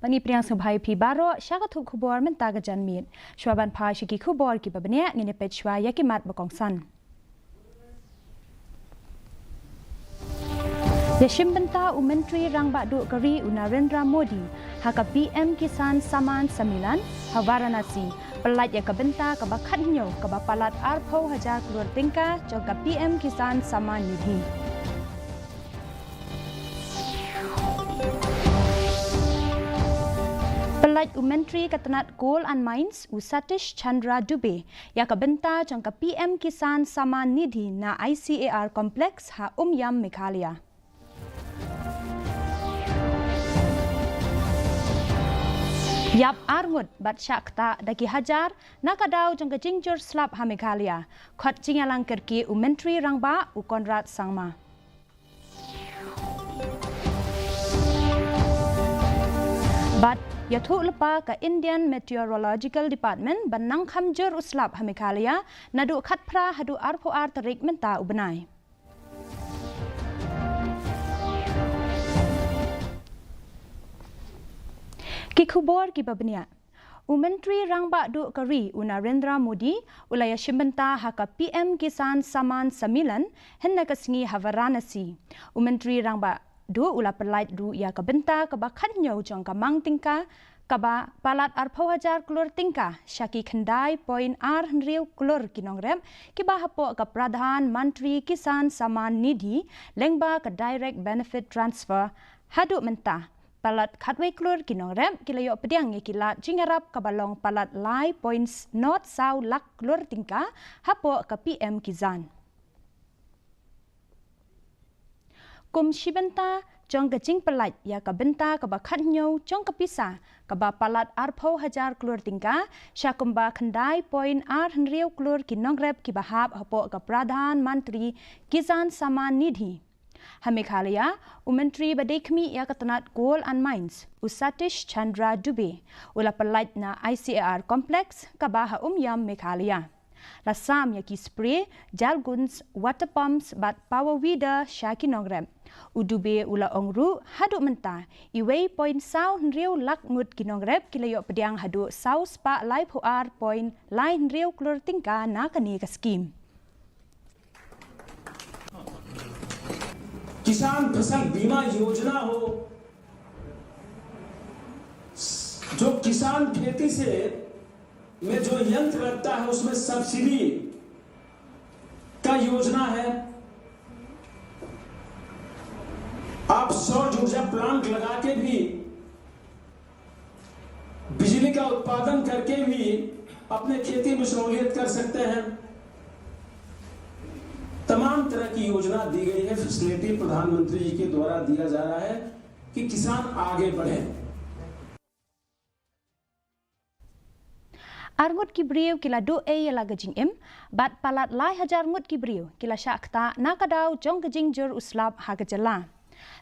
Bani priang sebai pi baro syaka tu kubor mentaga janmit. Shwaban pa shiki kubor ki babanya ngene pechwa yakimat bakongsan. Yashim benta Menteri Rangba Duk Kari Narendra Modi haka PM Kisan Saman Samilan Varanasi pelat ya kabenta kabakat nyo kabapalat arpau hajar keluar tingkah jaga PM Kisan Saman Nidhi. Pelat Menteri Katanat Coal and Mines Satish Chandra Dubey ya kabenta jangka PM Kisan Saman Nidhi na ICAR Complex ha Yam Meghalaya. Yap armut bat syakta daki hajar nakadaw jangka jingjur slap ha Meghalaya khot jingalang kerki Menteri Rangba Konrad Sangma. Bat yathu lepa ka Indian Meteorological Department banang khamjur uslap ha Meghalaya nadu khatpra hadu arpo ar tarik menta ubenai. Kikubor ki babnia Menteri Rangba Duk Kari Narendra Modi ulaya shimbenta haka PM Kisan Saman Samilan henna kasingi Varanasi Menteri Rangba Du ula pelait du ya kabenta kabakhat nyo jong kamang tingka kaba palat arpau hajar klur tingka syaki khandai point ar hendriu klur kinongrem kiba hapo ka Pradhan Mantri Kisan Saman Nidhi lengba ka direct benefit transfer hadu mentah palat khatwei klur kinongrem kilayo pediang ye kilat jingarap kabalong palat lai points not sau lak klur tingka hapo ka PM Kizan. Kum shibenta jong kecing pelat ya kabenta kabakhat nyo jong kapisa kaba palat arpau hajar klur tingka syakumba khandai point ar hendriu klur kinongrep kibahap hapo ka Pradhan Mantri Kisan Saman Nidhi. Ha Meghalaya Menteri Badekmi ya Katanat Coal and Mines Satish Chandra Dubey ula pelat na ICAR Complex kaba ha Yam Meghalaya. Rasam ya ki spray jalguns water pumps bat power weeder syaki nongrem. Udube ula ongru hadu menta iwei point sau hendriu lak ngut kinongrep kilayo pediang hadu sau spa live hoar point lain hendriu klur tingka na kani ka scheme. किसान फसल बीमा योजना हो जो किसान खेती से में जो यंत्र लगता है उसमें सब्सिडी का योजना है। आप सौर ऊर्जा प्लांट लगा के भी बिजली का उत्पादन करके भी अपने खेती में सहूलियत कर सकते हैं। तमाम तरह की योजना दी गई है। फैसिलिटी प्रधानमंत्री जी के द्वारा दिया जा रहा है कि किसान आगे बढ़े। Armut kibriu kila do ya la gajing bat palat lai hajar mut kibriu kila syakta nakadaw jong gajing jur uslap ha gajala.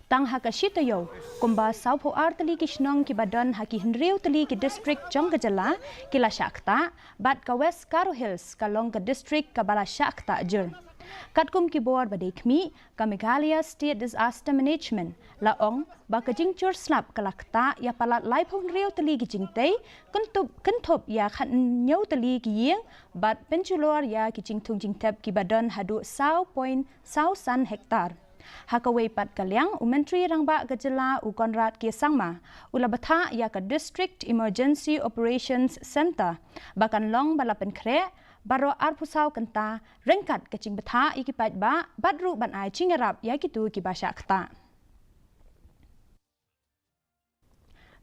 Tang ha kashitayo kumba saupo ar tali kishnong kibadan haki hendriu tali ki district jong gajala kila syakta bat ka West Karo Hills kalong ka district kabala syakta jur. Katkum kibor badekmi ka Meghalaya State Disaster Management laong ba kajing chur slap kalakta ya palat lai phong riu tali ki jingtei kentup ya khat nyau tali ki yeng bat penchulor ya ki jingtung jingtep ki badan hadu sau point sau san hektar. Hakaway pat kalyang Menteri Rangba Gajala Konrad K. Sangma ula batha ya ka District Emergency Operations Center bakan long balapen kre baro arpusau kenta rengkat kecing betha ikipat ba badru ban ai cingarap ya kitu ki basya kta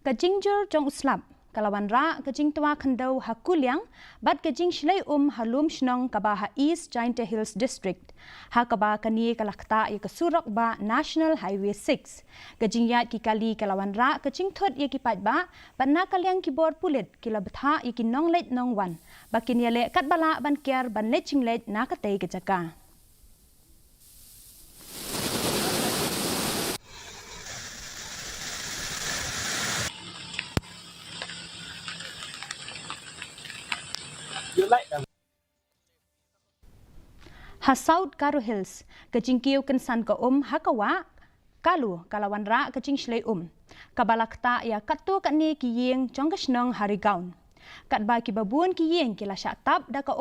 kajingjur jong uslap kalawan ra kajing tua khandau hakuliang bat kajing shlai halum shnong kabaha East Giant Hills District hakaba kani kalakta ya kasurok ba National Highway 6 kajing yat ki kali kalawan ra kajing thot ya kipat ba banna kalyang kibor pulit kila betha ya kinong let nong wan bakin yale kat bala ban kiar ban leching let na katay kajaka. Ha South Karo Hills kajingkiw kansan ka hakawa kalu kalawan ra kecing shlei kabalakta ya katu kat ni kiyeng jong kesnong hari gaun kat ba ki babun kiyeng kila syatap da ka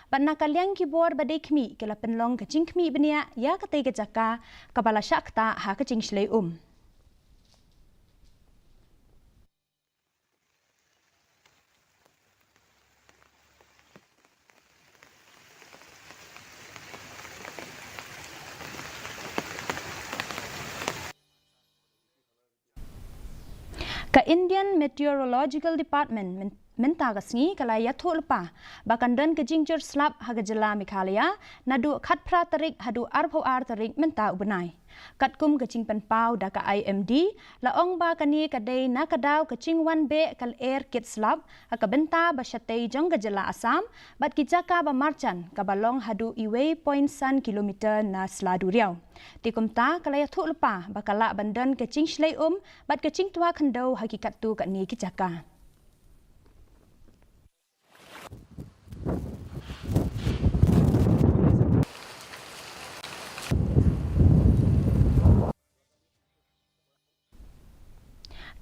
bat nakaliang ki bor badai kmi kila penlong kecing kmi benia ya katai kejaka kabala syakta ha kecing shlei Ka Indian Meteorological Department menta kasngi kala yathu lepa bakan dan kejingjer slap haga jela Meghalaya nadu khat pra tarik hadu arpau ar tarik menta ubenai kat kum kecing penpau da ka IMD la ong ba kani kadai nakadaw kecing wan be kal air kit slap haka benta basyatei jong gajela Assam bat kijaka ba marchan kabalong hadu iwei point san kilometer na seladu riau tikumta kala yathu lepa bakala bandan kecing shlei bat kecing tua khandau hakikat tu kat ni kijaka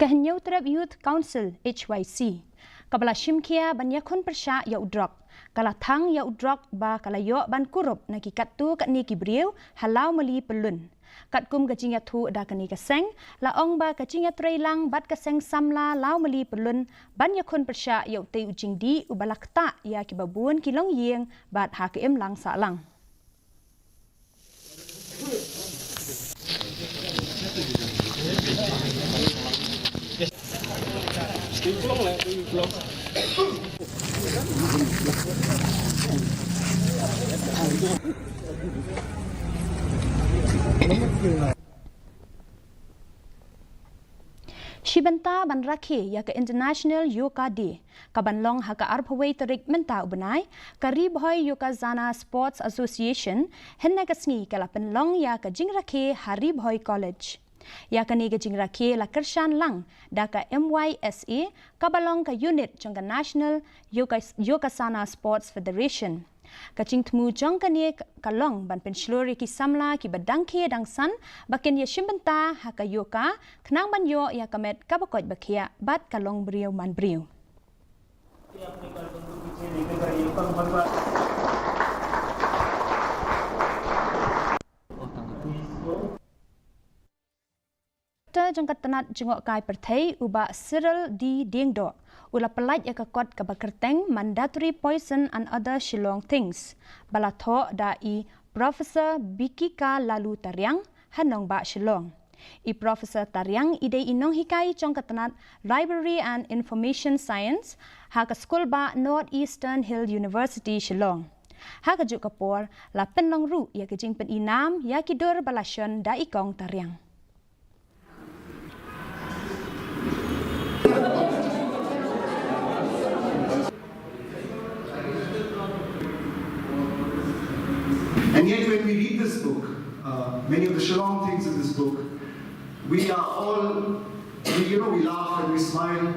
Kehenyau terap Youth Council HYC. Kabala Shimkia ban yakun persya ya udrok. Kala thang ya udrok ba kala yo ban kurup na kikat tu kat ni kibriu halau meli pelun. Kat kum kacing yathu da kani kaseng la ong ba kacing yatreilang bat kaseng samla lau meli pelun ban yakun persya ya utei ujing di ubalakta ya kibabun kilong yeng bat hakim lang sa lang. Shibanta ban rakhi ya ke International Yoga Day kabanlong haka arphawei tarik menta ubenai karib hoi Yoga Zana Sports Association henna kasngi kala penlong ya ke jing rakhi harib hoi college ya kani ke jing rakhi la kershan lang da ka MYSA kabalong ka unit jong ka National Yoga Zana Sports Federation kacing temu jong kani kalong ban penslori ki samla ki badangke dangsan baken ya shimbenta haka yoka knang ban yo ya kamet kabakot bakia bat kalong brio man brio jong katanat jengok kai perthai uba Cyril di Dingdo ula pelaj ya kakot kabakerteng mandatory poison and other Shillong things balatho da i Professor Bikika lalu Tariang hanong ba Shillong i Professor Tariang ide inong hikai jong katanat Library and Information Science haka school ba Northeastern Hill University Shillong haka juk kapor la penlong ru ya kejing pen inam ya kidur balasyon da ikong Tariang And yet when we read this book, many of the Shillong things in this book, we are all, we laugh and we smile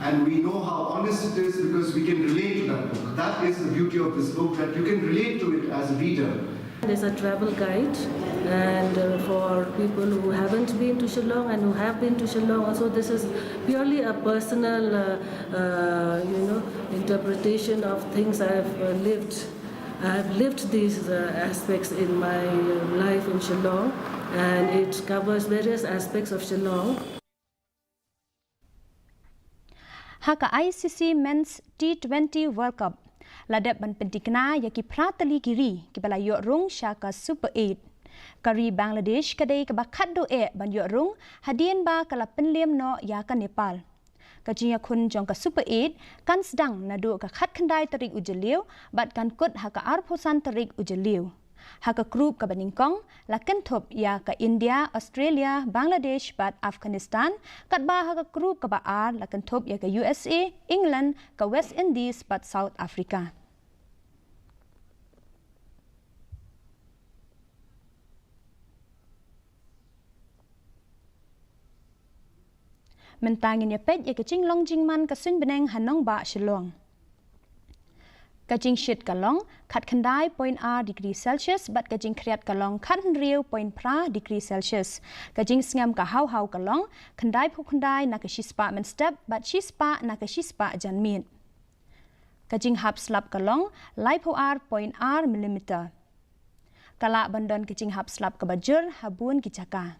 and we know how honest it is because we can relate to that book. That is the beauty of this book, that you can relate to it as a reader. There's a travel guide and for people who haven't been to Shillong and who have been to Shillong also this is purely a personal interpretation of things I've lived. I've lived these aspects in my life in Shillong and it covers various aspects of Shillong. Haka ICC Men's T20 World Cup ladap ban pentikna yaki pratali kiri kibala yok rung syaka Super 8 kari Bangladesh kadai kabakat do ban yok rung hadien ba kala penliem no ya ka Nepal kajinya kun jong ka Super 8 kan sedang nadu ka khat khandai tarik ujeliu bat kan kut haka arphosan tarik ujeliu haka group ka baningkong laken thop ya ka India Australia Bangladesh bat Afghanistan kat ba haka group ka ba ar laken thop ya ka USA England ka West Indies bat South Africa mentangin ya pet ya kecing long jingman ka sun beneng hanong ba Shillong Kajing shit kalong kat kandai point R degree Celsius but kajing kriat kalong kat riu point pra degree Celsius. Kajing sngam ka hau kalong kandai pu kandai na ka shispa men step but shispa na ka shispa janmin. Kajing hap slap kalong lai pu R point R millimeter. Kala bandon kajing hap slap ka bajur habun kicaka.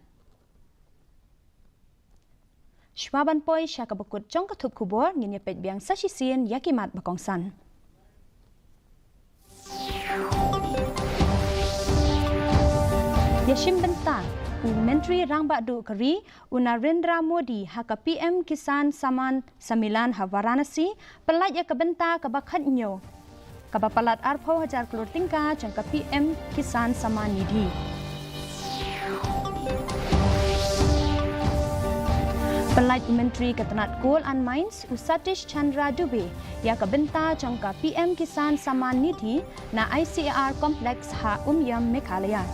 Shwaban poi syaka bekut jong ketup kubur nginya pet biang sasisien yakimat bakongsan. Yashim bentang Menteri Rang Badu Kari Narendra Modi haka PM Kisan Saman Samilan Varanasi pelat ya kebenta kebakat nyo kabapalat arpo hajar kelur tingka jangka PM Kisan Saman Nidhi. Pelat Menteri Ketenat Coal and Mines Satish Chandra Dubey ya kebenta jangka PM Kisan Saman Nidhi na ICAR Kompleks Ha Umyam Meghalaya.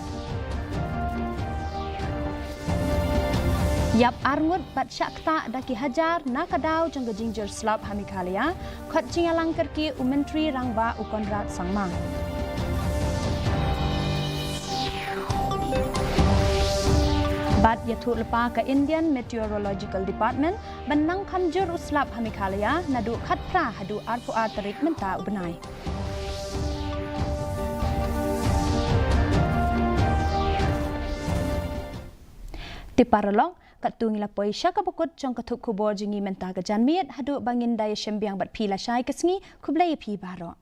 Yap arngut bat syakta daki hajar nakadau jangka jingjur slap ha Meghalaya khot jingalang kerki Menteri Rangba Ukonrat Sangma. Bat yatu lepa ke Indian Meteorological Department benang kanjur uslap ha Meghalaya nadu khat pra hadu arpu terik menta ubenai. Tiparalong katung lapoi syaka bukut jong katuk kubor jingi menta ke janmiet hadu bangin daya syembiang bat pila syai kesngi kublai pi baro.